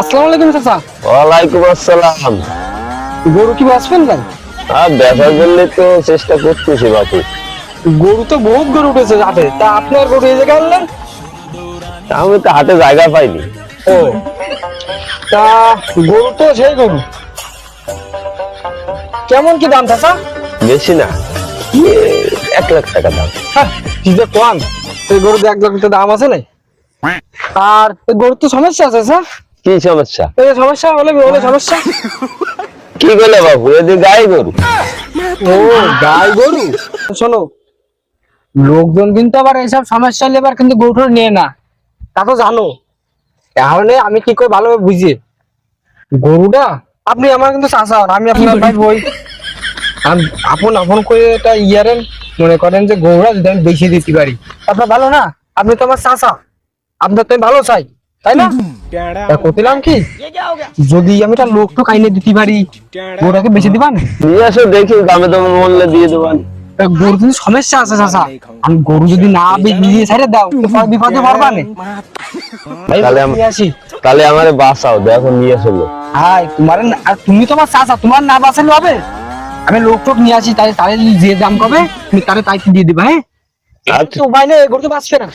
আসসালামু আলাইকুম চাচা। ওয়ালাইকুম আসসালাম। গরু কি বাঁচবেন ভাই? বেচার জন্য তো চেষ্টা করতেছি বাপু। গরু তো বহুত গরু উঠেছে হাটে, তা আপনার গরু এই জায়গায় আনলেন? আমি তো হাটে জায়গা পাইনি। ও, তা গরু তো সেই গরু, কেমন কি দাম চাচা? বেশি না, 1 লাখ টাকা দাম। হ্যাঁ, কি যে কোয়ান, এই গরু তো 1 লাখ টাকা দাম আছে না? আর এই গরুর তো সমস্যা আছে চাচা। কি সমস্যা? এই সমস্যা হলে বলে সমস্যা। কি বলে বাপু, এদিকে গাই গরু। ও, গাই গরু। শোনো, লোকজন কিন্তু আবার এইসব সমস্যা নিয়ে আবার কিন্তু গরু নিয়ে না, তা তো জানো। তাহলে আমি কি করে ভালোভাবে বুঝি গরুটা, আপনি আমার কিন্তু চাচা, আমি আপনার ভাই বই, আপন আপন করে এটা ইয়ারেন মনে করেন যে গরুটা যদি আমি বেশি দিতে পারি আপনার ভালো না, আপনি তো আমার চাচা, আপনার তো আমি ভালো চাই, তাই না? তা করছিলাম কি, যদি আমি একটা লোক তো কাইনে দিতে পারি, গরুটাকে বেশি দিবান? নিয়ে আসো, দেখি দামে দামে বললে দিয়ে দেবেন। গরু কিন্তু সমস্যা আছে চাচা, আমি গরু যদি না দিয়ে ছেড়ে দাও তো পরে বিপদে পড়বা না। তাহলে আমারে বাঁচাও, দেখো নিয়ে আসো লোক। হাই, তোমার আর তুমি তো আমার চাচা, তোমার না বাঁচালে হবে? আমি লোক টোক নিয়ে আসি, তাই তাহলে যে দাম কবে তুমি তারে তাই দিয়ে দিবা। হ্যাঁ, আচ্ছা। তো ভাই না গরু তো বাঁচবে না।